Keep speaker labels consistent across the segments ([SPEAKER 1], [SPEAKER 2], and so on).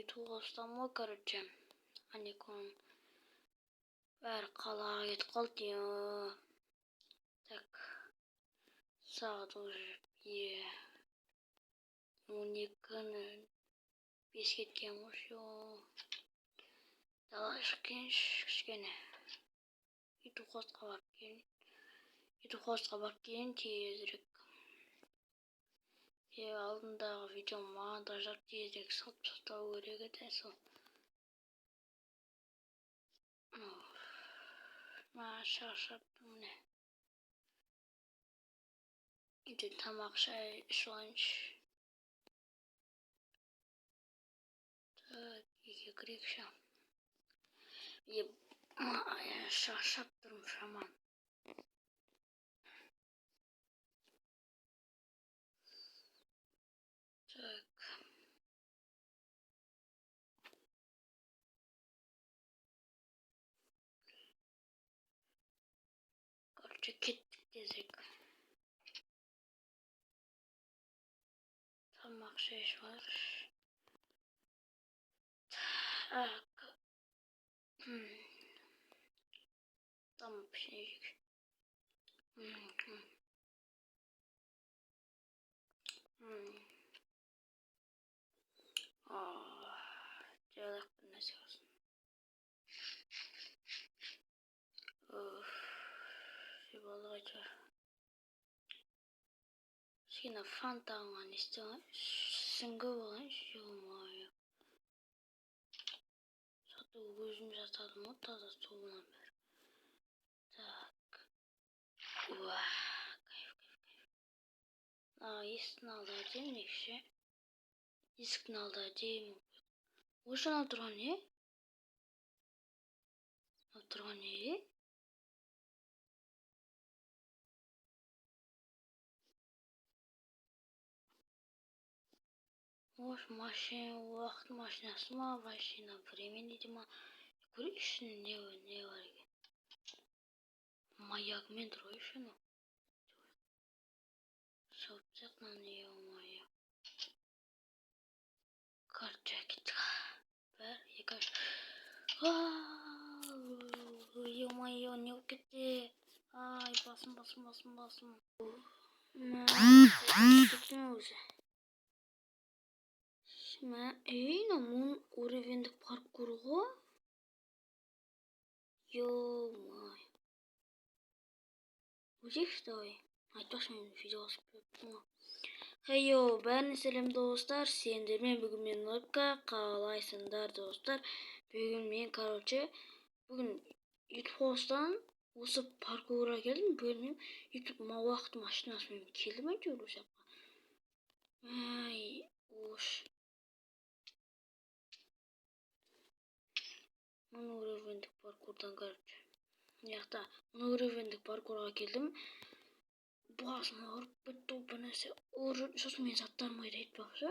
[SPEAKER 1] YouTube'dan короче. Аникон бәрі қалаға кетіп қалды. Так. Сағат уже 12:05 кеткен ғой. Далаға шыққаншы кішкене. Ютубқа барып келейін тезірек. Алдындағы видео монтаждап тезірек салып тастау керек еді. Сол. Шаршаптым міне. Үйде тамақ шай ішіп алайыншы. Так, үйге кірейікші. Шаршап тұрмын шаман. Так. Короче, кеттік тезірек. Тамақ шай ішіп алайықшы. Так. Там пішінейік. Делақ бір нәрсе қалсын. Жебалық айтар. Кішкене фанта алған есте алайыншы. Сүңгі болайыншы. Жомайы. Сату өзім жасадым ғой, таза суынан бері. Так. Уа, кайф. Есіктің алды әдейм некші. Есіктің алды әдейм. Ошан алып тұрған не? Ош машина, уақыт машинасы ма, машина времени де ма? Көрейікші не бар екен. Маягымен тұр ғой шыны. Шоптсақ наны еумайы. Короче, кеттік. Бір, екі. Еумайы, не болып кетті? Ай, басым. Кеттім өзі. Мұн уровендік паркур ғой? Ё-май. Өзекші давай. Айтпақшы мен видео асып бөптім. Хейо, бәріне сәлем достар. Сендермен бүгін мен Нұрка. Қалайсыңдар достар? Бүгін мен, бүгін ютубтан осы паркурға келдім. Бөлмем ютуб уақыт машинасымен келдім әйтеуір осы жаққа. Ай, ош. Мұны уровендік паркурдан Мұны уровендік паркурға келдім. Басыма ұрып бітті бір нәрсе. Сосын мен заттарым қайда айтпақшы.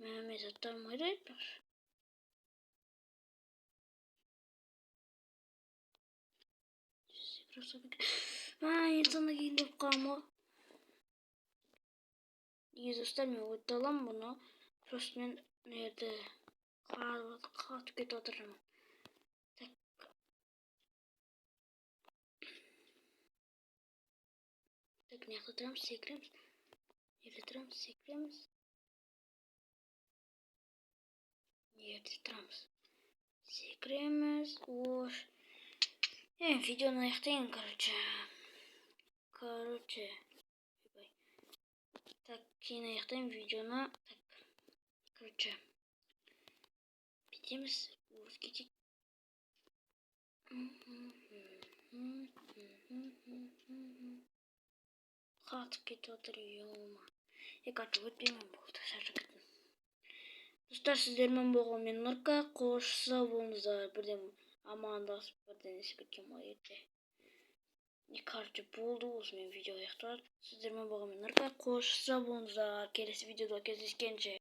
[SPEAKER 1] Мен заттарым қайда айтпақшы. Инсана кейін деп қалма. Достар, мен өтті алам бұны. Просто мен нерді қатып кетіп отырмын. Так, неқті тұрамыз, секіреміз. Ерді тұрамыз, секіреміз. Ерді тұрамыз. Секіреміз. Ош. Видеоны аяқтайын, короче. Так, кейін аяқтайын видеоны. Так, короче. Бітеміз. Орыс кетейік. Қатып кетіп отыр, ё-ма. Короче, өтпеймін болды, шаршап кеттім. Достар, сіздермен болған мен Нұрка. Қош сау болыңыздар. Бірден амандасып, бірден есі кеткен ма ертең. Короче, болды, осымен видео аяқталады. Сіздермен болған мен Нұрка. Қош сау болыңыздар. Келесі видеода кездескенше.